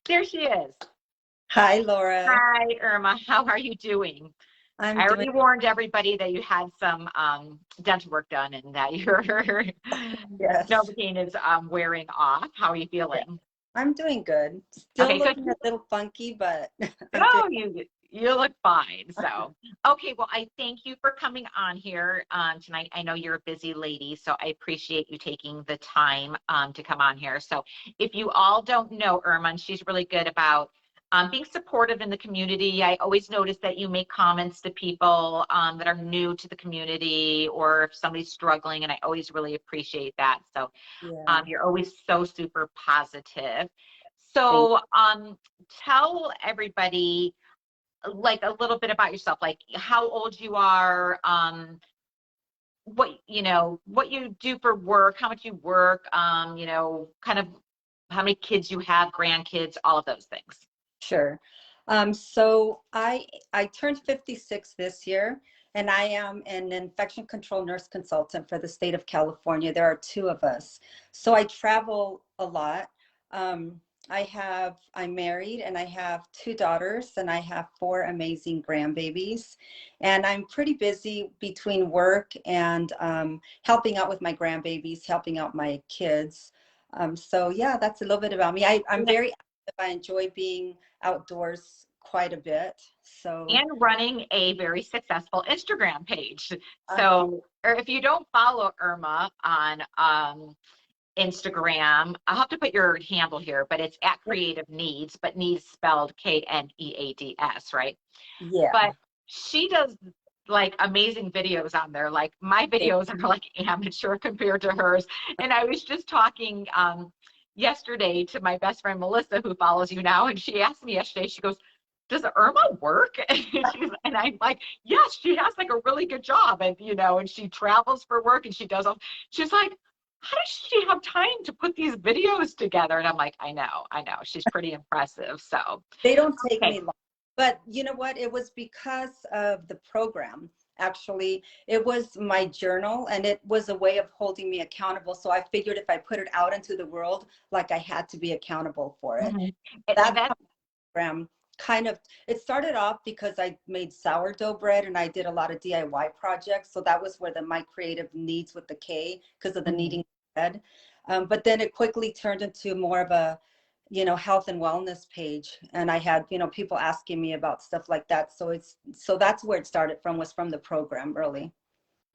There she is. Hi, Laura. Hi, Irma. How are you doing? I'm I doing, already warned everybody that you had some dental work done and that your yes. Novocaine is wearing off. How are you Yeah, feeling? I'm doing good. Still Okay, good. looking a little funky, but I'm doing Oh, you look fine. So, okay. Well, I thank you for coming on here tonight. I know you're a busy lady, so I appreciate you taking the time to come on here. So, if you all don't know Irma, she's really good about being supportive in the community. I always notice that you make comments to people that are new to the community, or if somebody's struggling, and I always really appreciate that. So, yeah. you're always so super positive. Thank So, tell everybody like a little bit about yourself, like how old you are, what what you do for work, how much you work, kind of how many kids you have, grandkids, all of those things. Sure. So I turned 56 this year, and I am an infection control nurse consultant for the state of California. There are two of us. So I travel a lot. I'm married and I have two daughters and I have four amazing grandbabies. And I'm pretty busy between work and helping out with my grandbabies, helping out my kids. So yeah, that's a little bit about me. I'm very active. I enjoy being outdoors quite a bit. So, And running a very successful Instagram page. uh, So, or if you don't follow Irma on Instagram, I'll have to put your handle here, but it's at Creative Needs, but needs spelled Kneads, right? yeah, But she does like amazing videos on there. Like my thank videos are like amateur compared to hers. And I was just talking yesterday to my best friend Melissa, who follows you now, and she asked me yesterday, she goes, does Irma work? And I'm like, yes, she has like a really good job. And and she travels for work and she does all, she's like, how does she have time to put these videos together? And I'm like, I know. She's pretty impressive. So, they don't take okay. me long. But you know what? It was because of the program. Actually, it was my journal and it was a way of holding me accountable. So I figured if I put it out into the world, like I had to be accountable for it. Mhm. That's That how the program kind of, it started off because I made sourdough bread and I did a lot of DIY projects. So that was where my creative needs with the K, because of the mhm. kneading bread. But then it quickly turned into more of a, health and wellness page. And I had, people asking me about stuff like that. So that's where it started from, was from the program, really.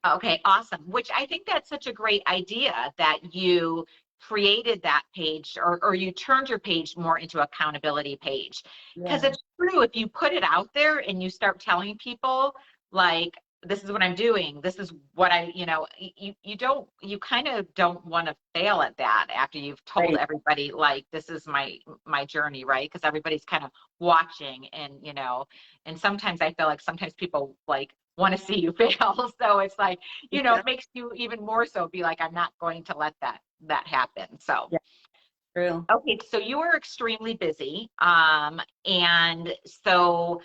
Okay, awesome. Which I think that's such a great idea that you created that page, or you turned your page more into accountability page. Because Yeah. it's true, if you put it out there and you start telling people like, this is what I'm doing, this is what you kind of don't want to fail at that after you've told Right. everybody like, this is my journey, right? Because everybody's kind of watching, and and sometimes I feel like sometimes people like want to see you fail. So it's like, Yeah. it makes you even more so be like, I'm not going to let that happen. So Yeah. True. okay, so you are extremely busy. And so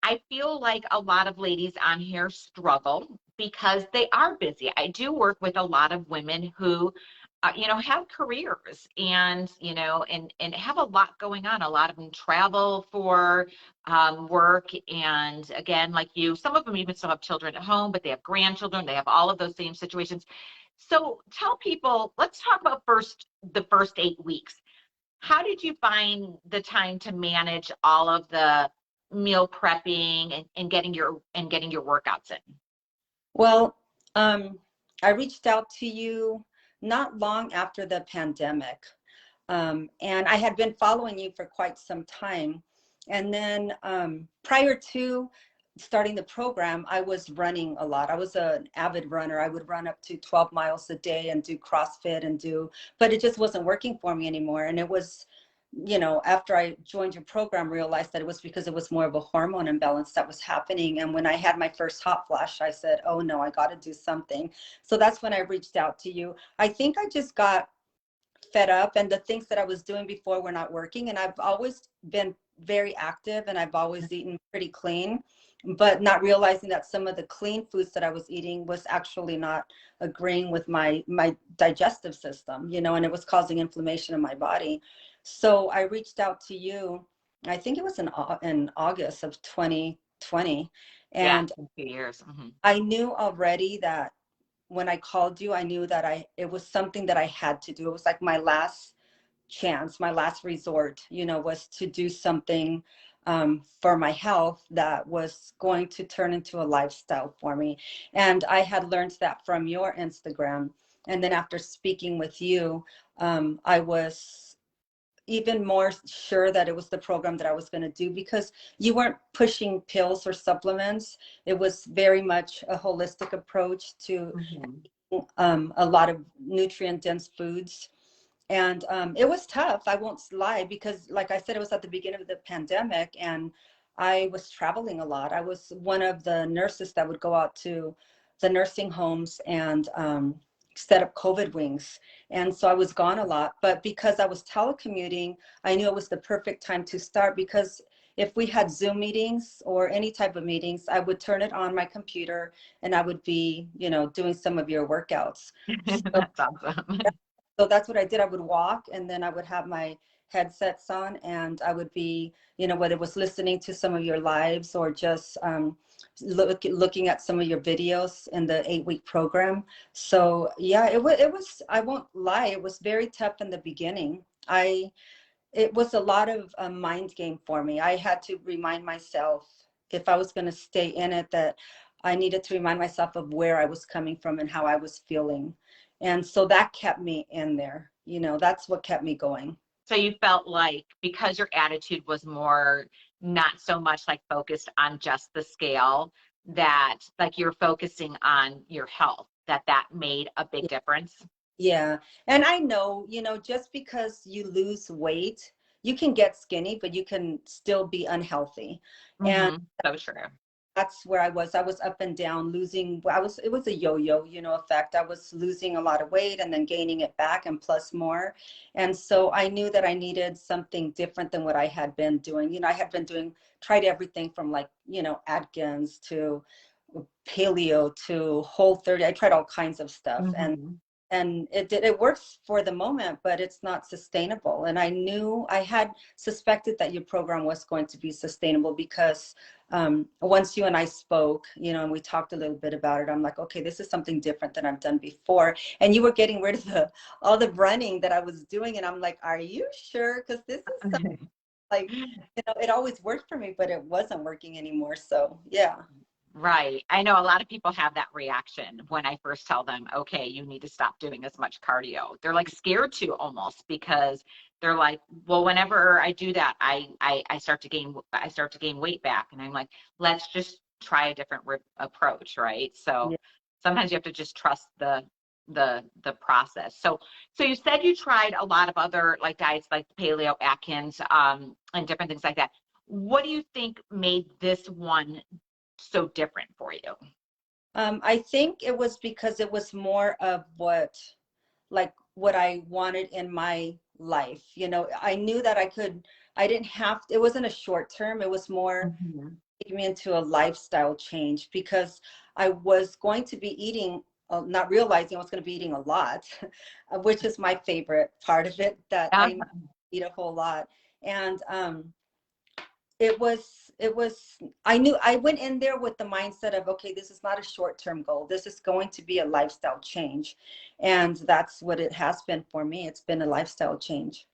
I feel like a lot of ladies on here struggle because they are busy. I do work with a lot of women who, have careers, and, and have a lot going on. A lot of them travel for work. And again, like you, some of them even still have children at home, but they have grandchildren. They have all of those same situations. So tell people, let's talk about the first 8 weeks. How did you find the time to manage all of the meal prepping, and getting your workouts in? Well, I reached out to you not long after the pandemic. And I had been following you for quite some time. And then prior to starting the program, I was running a lot. I was an avid runner. I would run up to 12 miles a day and do CrossFit but it just wasn't working for me anymore. And it was, after I joined your program, realized that it was because it was more of a hormone imbalance that was happening. And when I had my first hot flash, I said, oh no, I got to do something. So that's when I reached out to you. I think I just got fed up, and the things that I was doing before were not working. And I've always been very active and I've always eaten pretty clean, but not realizing that some of the clean foods that I was eating was actually not agreeing with my digestive system, and it was causing inflammation in my body. So I reached out to you, I think it was in August of 2020. Yeah, And in 2 years. Hmm. I knew already that when I called you, I knew that it was something that I had to do. It was like my last chance, my last resort, was to do something for my health that was going to turn into a lifestyle for me. And I had learned that from your Instagram. And then after speaking with you, I was even more sure that it was the program that I was going to do, because you weren't pushing pills or supplements. It was very much a holistic approach to Hmm. a lot of nutrient dense foods. And it was tough, I won't lie, because like I said, it was at the beginning of the pandemic and I was traveling a lot. I was one of the nurses that would go out to the nursing homes and set up COVID wings. And so I was gone a lot. But because I was telecommuting, I knew it was the perfect time to start, because if we had Zoom meetings or any type of meetings, I would turn it on my computer and I would be, doing some of your workouts. So That's awesome. so that's what I did. I would walk and then I would have my headsets on and I would be, whether it was listening to some of your lives or just looking at some of your videos in the 8-week program. So yeah, it was, I won't lie, it was very tough in the beginning. It was a lot of a mind game for me. I had to remind myself, if I was going to stay in it, that I needed to remind myself of where I was coming from and how I was feeling. And so that kept me in there. That's what kept me going. So you felt like because your attitude was more not so much like focused on just the scale, that like you're focusing on your health, that made a big difference. Yeah. And I know, just because you lose weight, you can get skinny, but you can still be unhealthy. And Hmm. So true. that's where I was. I was up and down, it was a yo-yo, effect. I was losing a lot of weight and then gaining it back and plus more. And so I knew that I needed something different than what I had been doing. I had been tried everything from like, Atkins to paleo to Whole 30. I tried all kinds of stuff. And Hmm. it works for the moment, but it's not sustainable. And I knew, I had suspected that your program was going to be sustainable, because once you and I spoke, and we talked a little bit about it, I'm like, okay, this is something different than I've done before. And you were getting rid of all the running that I was doing, and I'm like, are you sure? Because this is something, like, it always worked for me, but it wasn't working anymore. So yeah. Right. I know a lot of people have that reaction when I first tell them, okay, you need to stop doing as much cardio. They're like scared to almost, because they're like, well, whenever I do that, I start to gain weight back. And I'm like, let's just try a different approach, right? So Yeah. sometimes you have to just trust the process. So you said you tried a lot of other like diets like paleo, Atkins, and different things like that. What do you think made this one so different for you? I think it was because it was more of what I wanted in my life. I knew that I didn't have, it wasn't a short term. It was more Mhm. getting me into a lifestyle change, because I was going to be eating, not realizing I was going to be eating a lot, which is my favorite part of it, that Yeah. I eat a whole lot. And it was I knew, I went in there with the mindset of, okay, this is not a short-term goal, this is going to be a lifestyle change. And that's what it has been for me. It's been a lifestyle change.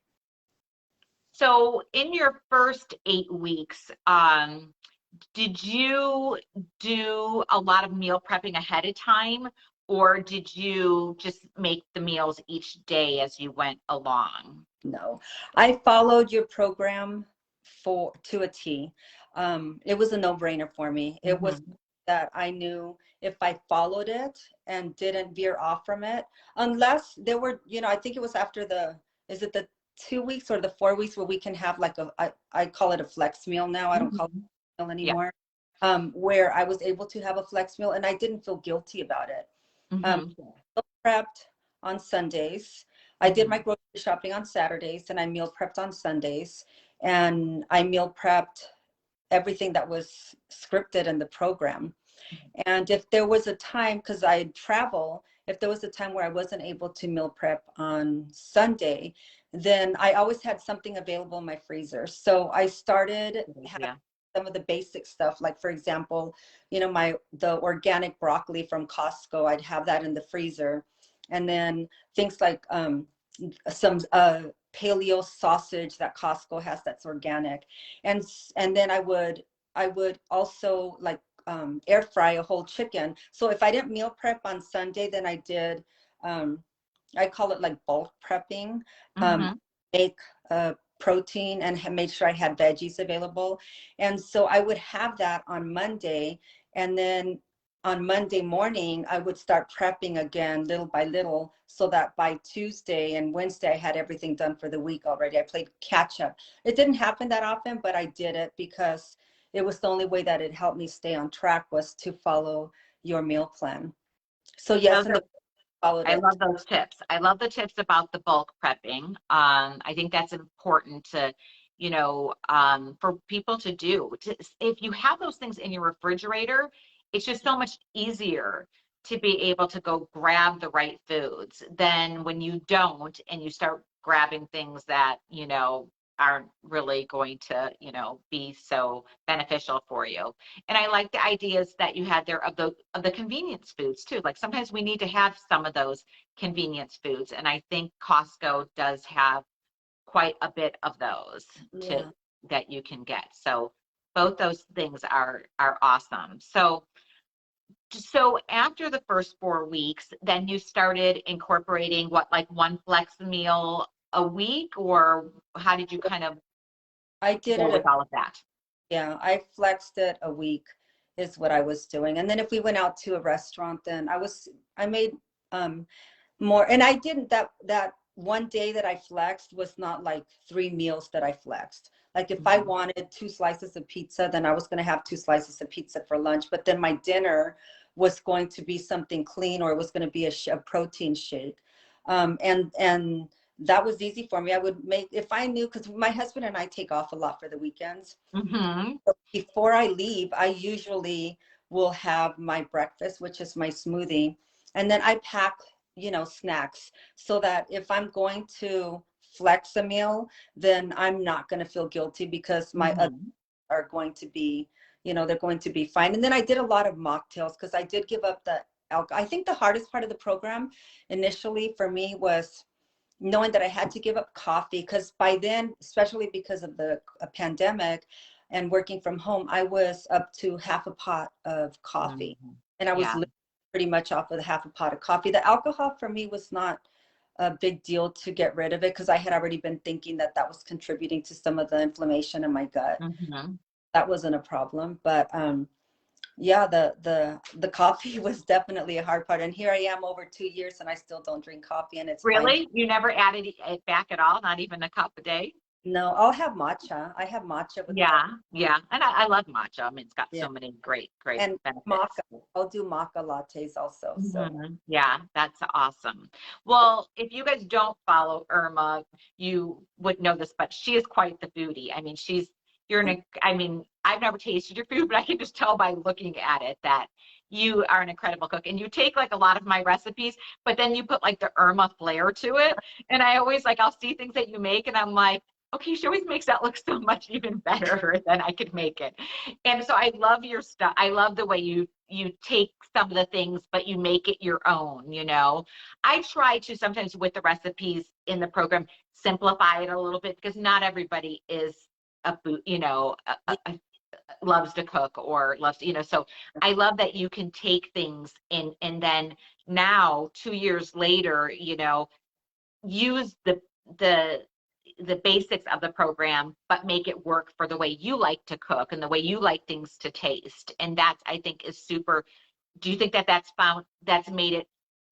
So in your first 8 weeks, did you do a lot of meal prepping ahead of time, or did you just make the meals each day as you went along? No, I followed your program to a T. It was a no-brainer for me. It was Hmm. that I knew if I followed it and didn't veer off from it, unless there were, I think it was after is it the 2 weeks or the 4 weeks where we can have like I call it a flex meal now. I don't call it Hmm. a meal Yeah. anymore. Where I was able to have a flex meal and I didn't feel guilty about it. Um, Hmm. Prepped on Sundays. I did my Hmm. grocery shopping on Saturdays and I meal prepped on Sundays. And I meal prepped everything that was scripted in the program. And if there was a time, because I travel, if there was a time where I wasn't able to meal prep on Sunday, then I always had something available in my freezer. So I started having Yeah. some of the basic stuff, like for example, the organic broccoli from Costco, I'd have that in the freezer. And then things like some paleo sausage that Costco has that's organic. And then I would also like air fry a whole chicken. So if I didn't meal prep on Sunday, then um, I call it like bulk prepping, um, Mm-hmm. make protein and make sure I had veggies available. And so I would have that on Monday. And then on Monday morning, I would start prepping again little by little so that by Tuesday and Wednesday, I had everything done for the week already. I played catch up. It didn't happen that often, but I did it because it was the only way that it helped me stay on track was to follow your meal plan. So yes, Those and are the followed I it. love those tips. I love the tips about the bulk prepping. I think that's important to, for people to do. If you have those things in your refrigerator, it's just so much easier to be able to go grab the right foods than when you don't and you start grabbing things that, aren't really going to, be so beneficial for you. And I like the ideas that you had there of the convenience foods too. Like sometimes we need to have some of those convenience foods, and I think Costco does have quite a bit of those to Yeah. that you can get. So both those things are awesome. So after the first 4 weeks, then you started incorporating what, like one flex meal a week, or how did you kind of I did go it with all of that? Yeah, I flexed it a week is what I was doing. And then if we went out to a restaurant, then I made um more. And I didn't that one day that I flexed was not like 3 meals that I flexed. Like if I Mhm. wanted 2 slices of pizza, then I was going to have 2 slices of pizza for lunch. But then my dinner was going to be something clean, or it was going to be a protein shake. And that was easy for me. I would make, if I knew, because my husband and I take off a lot for the weekends. Mhm. Before I leave, I usually will have my breakfast, which is my smoothie, and then I pack, snacks so that if I'm going to flex a meal, then I'm not going to feel guilty because my others Mhm. are going to be, they're going to be fine. And then I did a lot of mocktails because I did give up the alcohol. I think the hardest part of the program initially for me was knowing that I had to give up coffee because by then, especially because of the pandemic and working from home, I was up to half a pot of coffee. Mhm. And I was Yeah. living pretty much off of the half a pot of coffee. The alcohol for me was not a big deal to get rid of it because I had already been thinking that that was contributing to some of the inflammation in my gut. Mhm. That wasn't a problem. But yeah, the coffee was definitely a hard part. And here I am over 2 years and I still don't drink coffee and it's fine. Really? You never added it back at all? Not even a cup a day? No, I'll have matcha. I have matcha with coffee. Yeah, yeah. And I love matcha. I mean, it's got Yeah. so many great And maca. benefits. I'll do maca lattes also. So Yeah, that's awesome. Well, if you guys don't follow Irma, you would know this, but she is quite the foodie. I mean, I mean, I've never tasted your food, but I can just tell by looking at it that you are an incredible cook. And you take like a lot of my recipes, but then you put like the Irma flair to it. And I always like, I'll see things that you make and I'm like, okay, she always makes that look so much even better than I could make it. And so I love your stuff. I love the way you take some of the things, but you make it your own. I try to sometimes with the recipes in the program simplify it a little bit because not everybody is a food, loves to cook or loves, so I love that you can take things and then now 2 years later, use the the basics of the program, but make it work for the way you like to cook and the way you like things to taste. And that's, I think, is super. Do you think that that's made it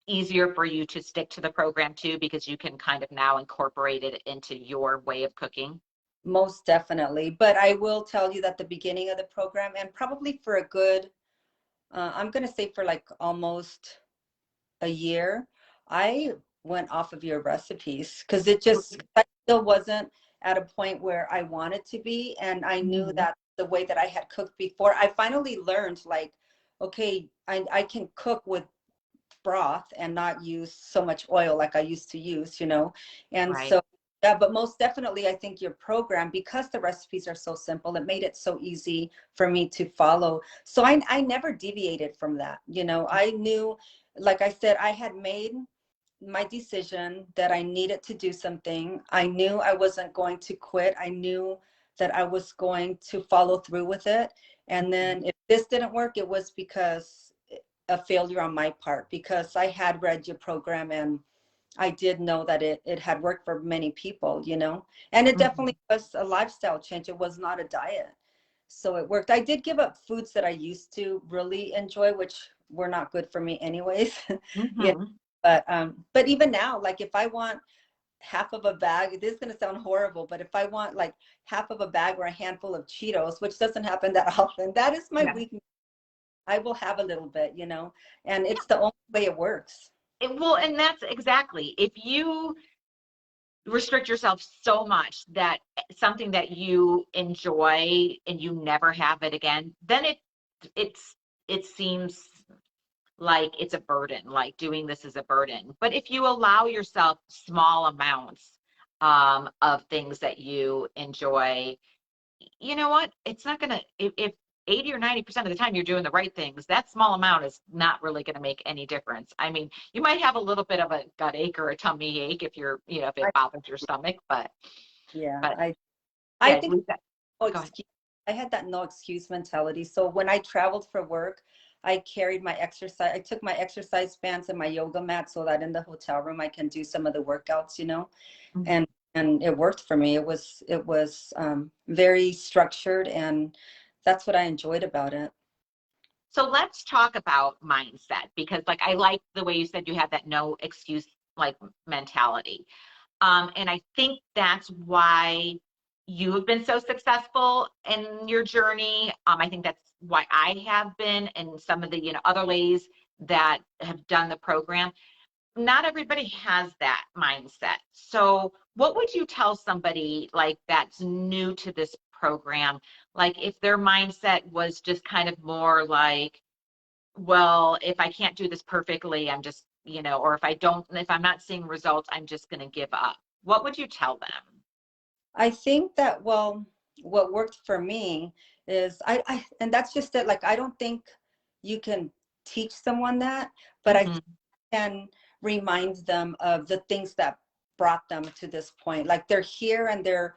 easier for you to stick to the program too, because you can kind of now incorporate it into your way of cooking? most definitely. But I will tell you that the beginning of the program, and probably for a good, I'm going to say for like almost a year, I went off of your recipes because I still wasn't at a point where I wanted to be. And I knew Mhm. that the way that I had cooked before, I finally learned like, okay, I can cook with broth and not use so much oil like I used to use. And Right. so Yeah, but most definitely, I think your program, because the recipes are so simple, it made it so easy for me to follow. So I never deviated from that. You know, I knew, like I said, I had made my decision that I needed to do something. I knew I wasn't going to quit. I knew that I was going to follow through with it. And Mhm. then if this didn't work, it was because a failure on my part, because I had read your program and I did know that it had worked for many people, you know, and it Mhm. definitely was a lifestyle change. It was not a diet. So it worked. I did give up foods that I used to really enjoy, which were not good for me anyways. Yeah. Mhm. But even now, like if I want half of a bag, this is gonna sound horrible, but if I want like half of a bag or a handful of Cheetos, which doesn't happen that often, that is my Yeah. weakness. I will have a little bit, you know, and Yeah. it's the only way it works. Well, and that's exactly, if you restrict yourself so much that something that you enjoy and you never have it again, then it's it seems like it's a burden, like doing this is a burden. But if you allow yourself small amounts of things that you enjoy, you know what? It's not gonna, if 80 or 90% of the time you're doing the right things, that small amount is not really going to make any difference. I mean, you might have a little bit of a gut ache or a tummy ache if you're, if I, it bothers your stomach, yeah, but I yeah, think leave that. no Go ahead. excuse. I had that no excuse mentality. So when I traveled for work, I carried my exercise. I took my exercise bands and my yoga mat so that in the hotel room I can do some of the workouts, you know, Mhm. and it worked for me. It was very structured, and that's what I enjoyed about it. So let's talk about mindset because, like, I like the way you said you had that no excuse like mentality. And I think that's why you have been so successful in your journey. I think that's why I have been, and some of the other ladies that have done the program. Not everybody has that mindset. So, what would you tell somebody like that's new to this program? Like, if their mindset was just kind of more like, well, if I can't do this perfectly, I'm just, or if I'm not seeing results, I'm just going to give up. What would you tell them? I think that, well, what worked for me is and that's just it. Like, I don't think you can teach someone that, but I Hmm. can remind them of the things that brought them to this point. Like, they're here and they're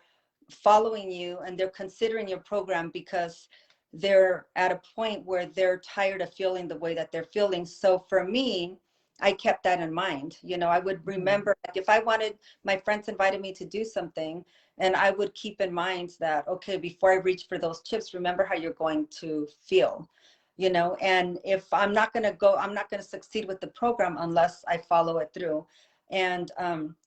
following you and they're considering your program because they're at a point where they're tired of feeling the way that they're feeling. So for me, I kept that in mind. You know, I would Hmm. remember, like, if I wanted, my friends invited me to do something, and I would keep in mind that, okay, before I reach for those chips, remember how you're going to feel, you know, and if I'm not going to go, I'm not going to succeed with the program unless I follow it through. And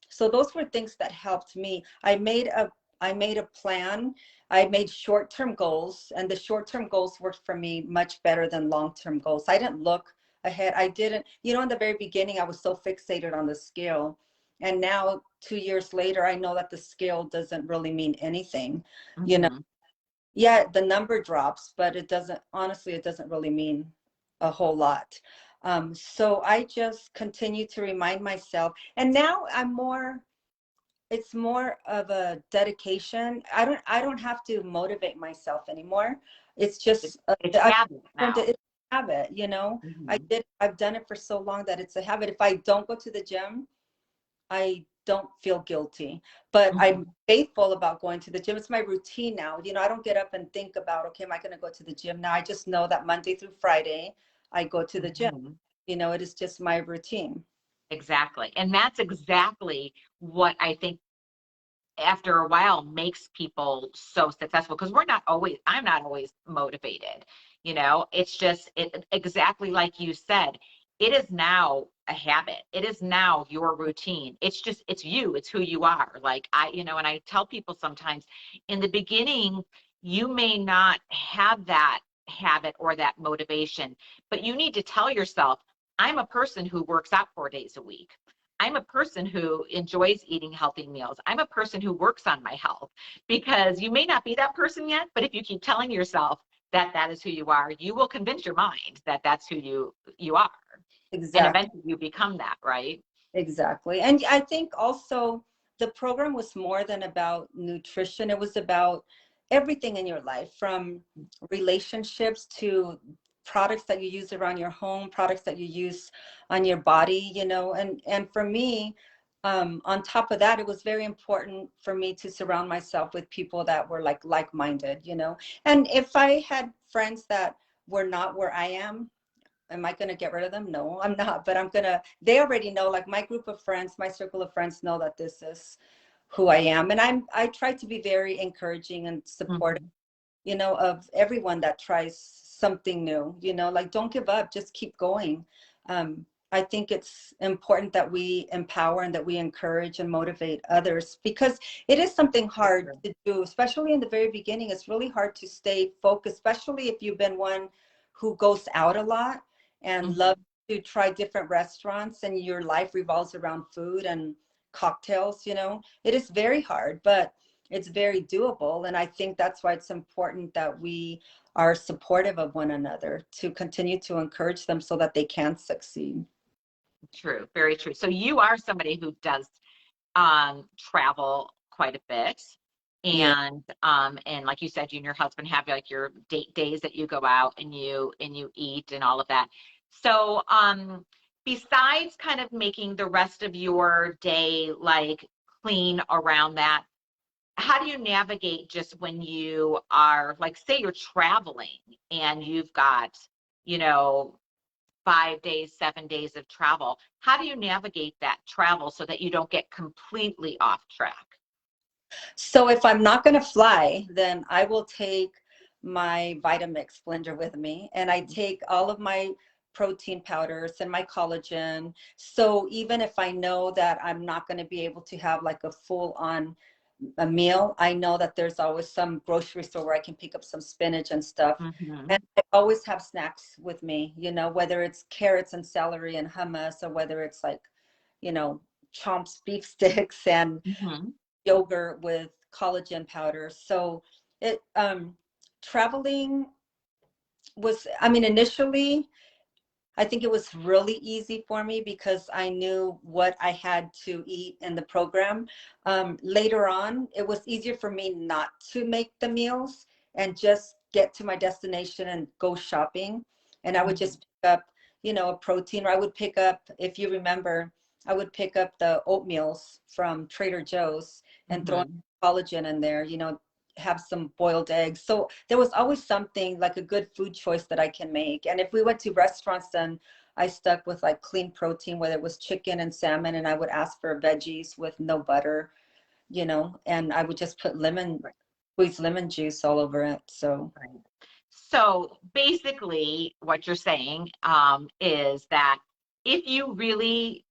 so those were things that helped me. I made a plan. I made short-term goals, and the short-term goals worked for me much better than long-term goals. I didn't look ahead. I didn't, you know, in the very beginning, I was so fixated on the scale. And now, 2 years later, I know that the scale doesn't really mean anything. You know, Hmm. yeah, the number drops, but it doesn't, honestly, it doesn't really mean a whole lot. So I just continue to remind myself. And now it's more of a dedication. I don't have to motivate myself anymore. It's It's, just it's I've habit learned now. it's a habit, you know. Hmm. I've done it for so long that it's a habit. If I don't go to the gym, I don't feel guilty, but I'm Hmm. faithful about going to the gym. It's my routine now. You know, I don't get up and think about, okay, am I going to go to the gym now? I just know that Monday through Friday I go to the gym. Hmm. You know, it is just my routine. Exactly. And that's exactly what I think after a while makes people so successful because I'm not always motivated. It's just exactly like you said, it is now a habit. It is now your routine. It's you, it's who you are. Like and I tell people sometimes in the beginning, you may not have that habit or that motivation, but you need to tell yourself, I'm a person who works out 4 days a week. I'm a person who enjoys eating healthy meals. I'm a person who works on my health because you may not be that person yet, but if you keep telling yourself that that is who you are, you will convince your mind that that's who you are. And Exactly. eventually you become that, right? Exactly. And I think also the program was more than about nutrition. It was about everything in your life, from relationships to products that you use around your home, products that you use on your body, you know. And for me, on top of that, it was very important for me to surround myself with people that were like-minded, you know. And if I had friends that were not where I am I going to get rid of them? No, I'm not. But they already know, like my group of friends, my circle of friends know that this is who I am. And I try to be very encouraging and supportive, Mhm. you know, of everyone that tries something new, you know, like don't give up, just keep going. I think it's important that we empower and that we encourage and motivate others, because it is something For hard sure. to do, especially in the very beginning. It's really hard to stay focused, especially if you've been one who goes out a lot and loves Mhm. to try different restaurants and your life revolves around food and cocktails, you know. It is very hard, but it's very doable. And I think that's why it's important that we are supportive of one another, to continue to encourage them so that they can succeed. True, very true. So you are somebody who does travel quite a bit. Yeah. And like you said, you and your husband have like your date days that you go out and you eat and all of that. So besides kind of making the rest of your day like clean around that, how do you navigate just when you are like, say you're traveling and you've got, you know, 5 days, 7 days of travel? How do you navigate that travel so that you don't get completely off track? So if I'm not going to fly, then I will take my Vitamix blender with me, and I take all of my protein powders and my collagen. So even if I know that I'm not going to be able to have like a full on a meal, I know that there's always some grocery store where I can pick up some spinach and stuff. And Mm-hmm. I always have snacks with me, you know, whether it's carrots and celery and hummus, or whether it's like, you know, chomps, beef sticks, and Mm-hmm. yogurt with collagen powder. So it traveling was, I mean, initially I think it was really easy for me because I knew what I had to eat in the program. Later on, it was easier for me not to make the meals and just get to my destination and go shopping. And I would Mm-hmm. just pick up, you know, a protein, or I would pick up, if you remember, I would pick up the oatmeals from Trader Joe's and throw Mm-hmm. collagen in there, you know, have some boiled eggs. So there was always something like a good food choice that I can make. And if we went to restaurants, then I stuck with like clean protein, whether it was chicken and salmon, and I would ask for veggies with no butter, you know, and I would just put Right, squeeze lemon juice all over it. So right. So basically, what you're saying is that if you really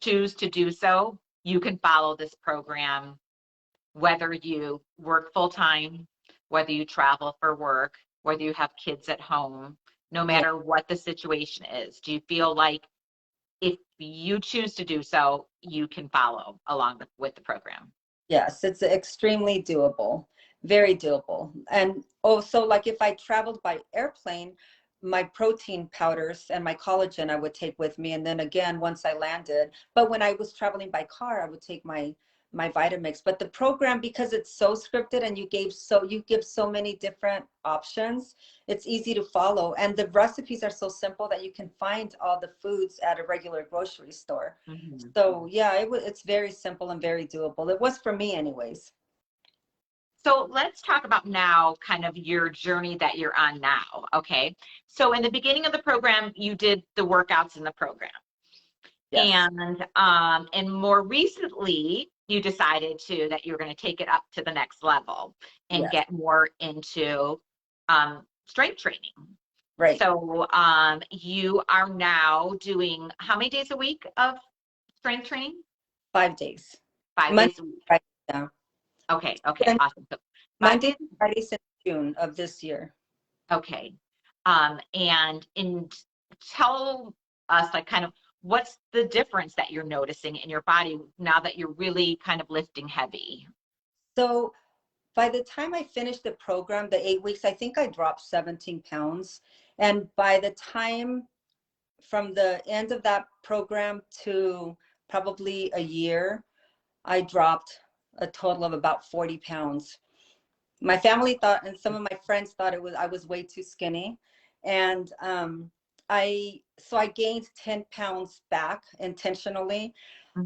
choose to do so, you can follow this program, whether you work full time, whether you travel for work, whether you have kids at home, no yeah. matter what the situation is. Do you feel like if you choose to do so, you can follow along with the program? Yes, it's extremely doable, very doable. And also, like if I traveled by airplane, my protein powders and my collagen I would take with me. And then again, once I landed, but when I was traveling by car, I would take my Vitamix. But the program, because it's so scripted and you give so many different options, it's easy to follow. And the recipes are so simple that you can find all the foods at a regular grocery store. Mhm. So yeah, it's very simple and very doable. It was for me anyways. So let's talk about now kind of your journey that you're on now. Okay. So in the beginning of the program, you did the workouts in the program. Yes. And more recently, you decided to that you're going to take it up to the next level and Yes. get more into strength training. Right. So you are now doing how many days a week of strength training? 5 days. 5 days Monday, a week. Friday, yeah. Okay, okay, And awesome. So five Monday, days. to Friday since June of this year. Okay. And tell us like kind of what's the difference that you're noticing in your body now that you're really kind of lifting heavy? So by the time I finished the program, the 8 weeks, I think I dropped 17 pounds. And by the time from the end of that program to probably a year, I dropped a total of about 40 pounds. My family thought, and some of my friends thought I was way too skinny. And I gained 10 pounds back intentionally.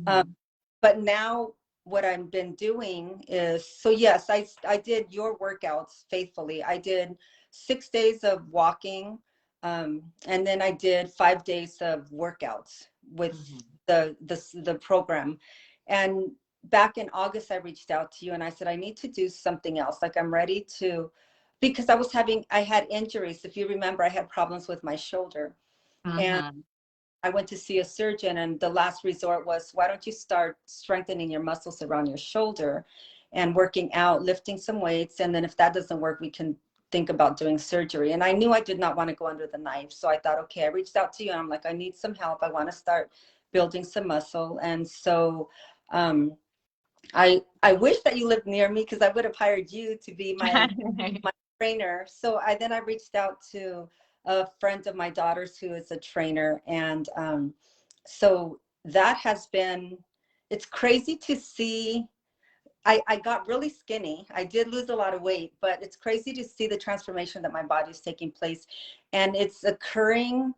Um, Hmm. but now what I've been doing is, so yes, I did your workouts faithfully. I did 6 days of walking, and then I did 5 days of workouts with Hmm. the program. And back in August, I reached out to you and I said, I need to do something else. Like I'm ready to, because I had injuries. If you remember, I had problems with my shoulder. And Hmm. I went to see a surgeon, and the last resort was, why don't you start strengthening your muscles around your shoulder and working out, lifting some weights. And then if that doesn't work, we can think about doing surgery. And I knew I did not want to go under the knife. So I thought, okay, I reached out to you and I'm like, I need some help. I want to start building some muscle. And so um, I wish that you lived near me because I would have hired you to be my trainer. So I reached out to a friend of my daughter's who is a trainer, and so that has been, it's crazy to see. I got really skinny. I did lose a lot of weight, but it's crazy to see the transformation that my body is taking place, and it's occurring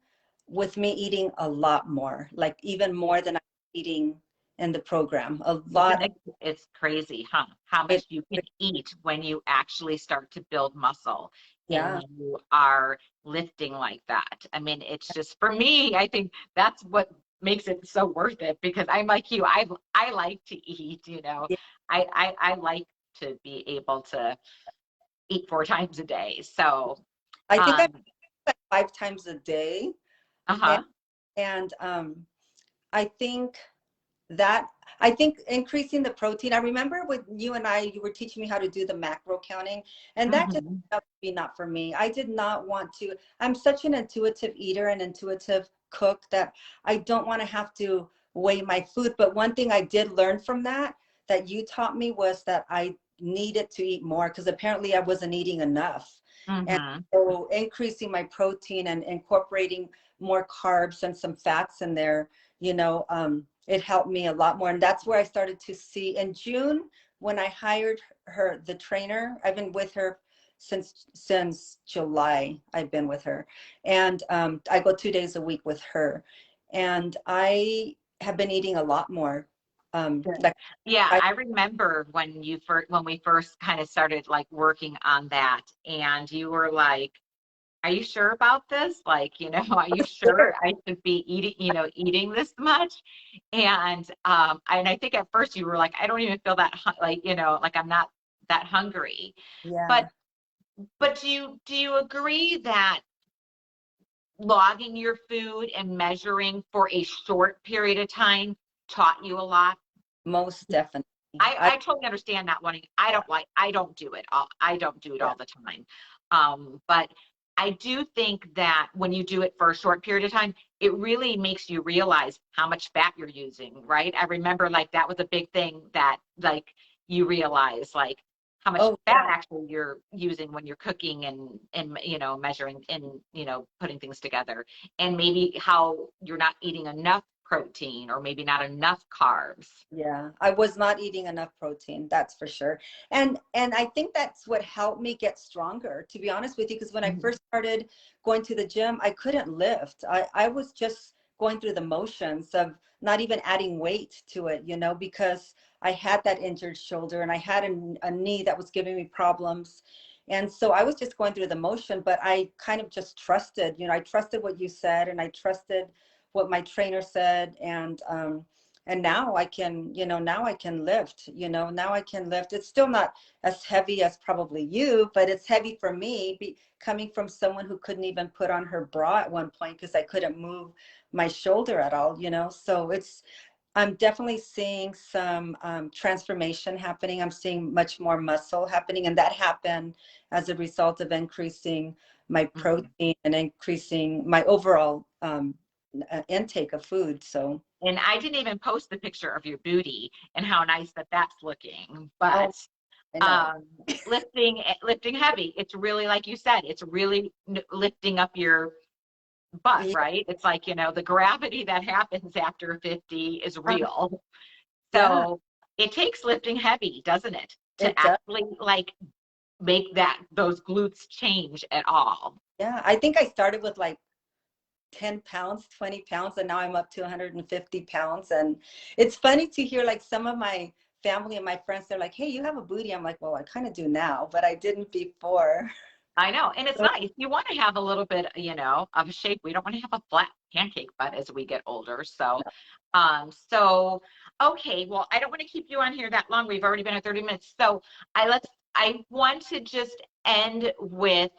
with me eating a lot more, like even more than I'm eating in the program. A Isn't lot. it, it's crazy, huh? How It, much you can eat when you actually start to build muscle and yeah, you are lifting like that. I mean, it's just for me, I think that's what makes it so worth it because I'm like you. I like to eat, you know. yeah. I like to be able to eat 4 times a day. So, I think I um, eat like 5 times a day, and uh-huh. and I think that I think increasing the protein. I remember with you and I, you were teaching me how to do the macro counting, and that just Hmm. turned out to be not for me. I did not want to. I'm such an intuitive eater and intuitive cook that I don't want to have to weigh my food. But one thing I did learn from that you taught me was that I needed to eat more because apparently I wasn't eating enough. And Hmm. so increasing my protein and incorporating more carbs and some fats in there, it helped me a lot more. And that's where I started to see in June when I hired her, the trainer. I've been with her since July. I've been with her, and I go 2 days a week with her, and I have been eating a lot more. Good. Like Yeah, I, I remember when we first kind of started like working on that, and you were like, "Are you sure about this? Like, are you sure I should be eating, eating this much?" And I think at first you were like, "I don't even feel that like, like I'm not that hungry." But yeah, do you agree that logging your food and measuring for a short period of time taught you a lot? most definitely. I totally understand not wanting. Yeah, I don't do it all. I don't do it yeah, all the time. But I do think that when you do it for a short period of time, it really makes you realize how much fat you're using, right? I remember like that was a big thing that like you realize like how much oh fat yeah, actually you're using when you're cooking and measuring and putting things together, and maybe how you're not eating enough protein or maybe not enough carbs. yeah. I was not eating enough protein, that's for sure. And I think that's what helped me get stronger, to be honest with you, because when I Mhm. first started going to the gym, I couldn't lift. I was just going through the motions of not even adding weight to it, because I had that injured shoulder and I had a knee that was giving me problems. And so I was just going through the motion, but I kind of just trusted, I trusted what you said and I trusted what my trainer said. And now I can, now I can lift, now I can lift. It's still not as heavy as probably you, but it's heavy for me coming from someone who couldn't even put on her bra at one point because I couldn't move my shoulder at all, so I'm definitely seeing some transformation happening. I'm seeing much more muscle happening, and that happened as a result of increasing my Mhm. protein and increasing my overall intake of food. So, And I didn't even post the picture of your booty and how nice that that's looking. oh, But I know. lifting heavy, it's really like you said, it's really lifting up butt, Yeah, right? It's like, the gravity that happens after 50 is real. yeah, So it takes lifting heavy, doesn't it? To it does. actually like make those glutes change at all. Yeah, I think I started with like 10 pounds, 20 pounds, and now I'm up to 150 pounds. And it's funny to hear like some of my family and my friends, they're like, hey, you have a booty. I'm like, well, I kind of do now, but I didn't before. I know. And it's So, nice. You want to have a little bit, of a shape. We don't want to have a flat pancake butt as we get older. So okay, well, I don't want to keep you on here that long. We've already been at 30 minutes. So I want to just end with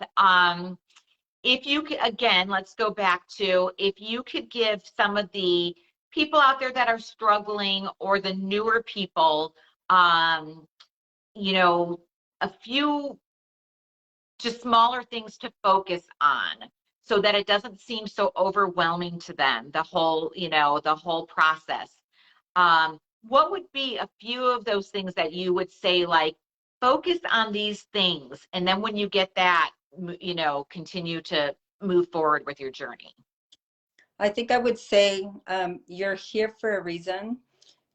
if you could, again, let's go back to if you could give some of the people out there that are struggling or the newer people, um, you know, a few just smaller things to focus on so that it doesn't seem so overwhelming to them, the whole process. What would be a few of those things that you would say, like, focus on these things, and then when you get that, continue to move forward with your journey? I think I would say you're here for a reason,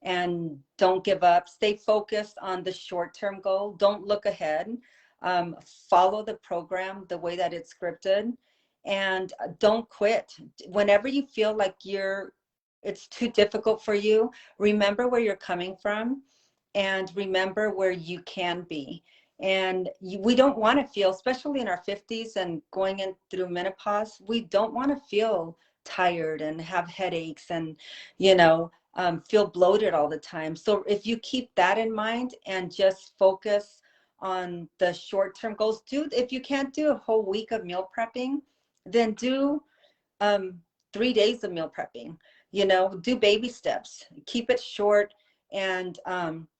and don't give up. Stay focused on the short-term goal. Don't look ahead. Follow the program the way that it's scripted, and don't quit. Whenever you feel like it's too difficult for you, remember where you're coming from and remember where you can be. And we don't want to feel, especially in our 50s and going in through menopause, we don't want to feel tired and have headaches and, feel bloated all the time. So if you keep that in mind and just focus on the short-term goals, if you can't do a whole week of meal prepping, then do 3 days of meal prepping. Do baby steps, keep it short, and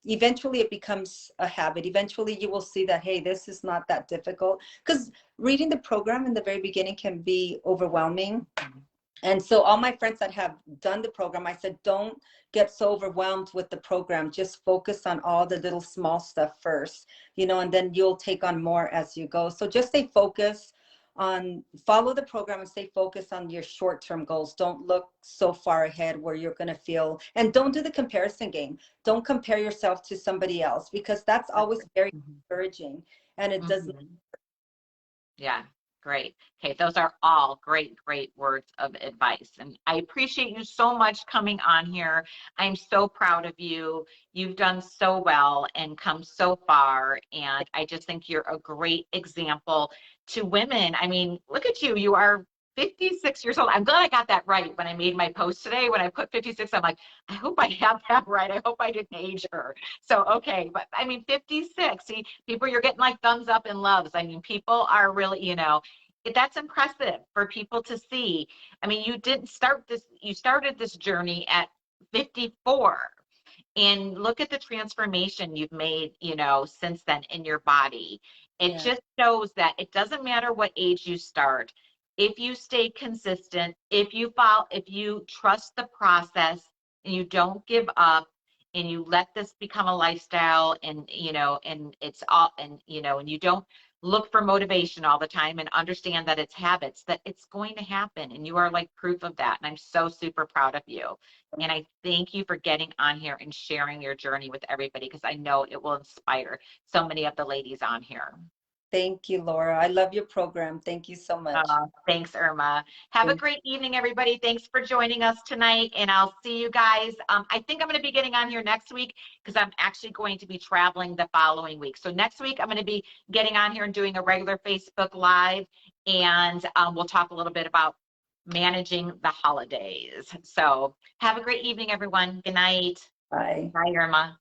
eventually it becomes a habit. Eventually you will see that, hey, this is not that difficult, because reading the program in the very beginning can be overwhelming. And so all my friends that have done the program, I said, don't get so overwhelmed with the program. Just focus on all the little small stuff first, and then you'll take on more as you go. So just stay focused follow the program and stay focused on your short-term goals. Don't look so far ahead where you're going to feel, and don't do the comparison game. Don't compare yourself to somebody else, because that's always very discouraging, and it doesn't. Mm-hmm. Yeah, great. Okay, those are all great, great words of advice. And I appreciate you so much coming on here. I'm so proud of you. You've done so well and come so far. And I just think you're a great example to women. I mean, look at you. You are 56 years old. I'm glad I got that right when I made my post today. When I put 56, I'm like, I hope I have that right. I hope I didn't age her. So, okay. But I mean, 56, see, people, you're getting like thumbs up and loves. I mean, people are really, that's impressive for people to see. I mean, you started this journey at 54. And look at the transformation you've made, since then in your body. It Yeah. just shows that it doesn't matter what age you start. If you stay consistent, if you trust the process and you don't give up and you let this become a lifestyle, and it's all, and you don't look for motivation all the time and understand that it's habits, that it's going to happen. And you are like proof of that. And I'm so super proud of you. And I thank you for getting on here and sharing your journey with everybody, because I know it will inspire so many of the ladies on here. Thank you, Laura. I love your program. Thank you so much. Thanks, Irma. Have a Thank great evening, everybody. Thanks for joining us tonight, and I'll see you guys. I think I'm going to be getting on here next week because I'm actually going to be traveling the following week. So next week, I'm going to be getting on here and doing a regular Facebook Live, and we'll talk a little bit about managing the holidays. So have a great evening, everyone. Good night. Bye. Bye, Irma.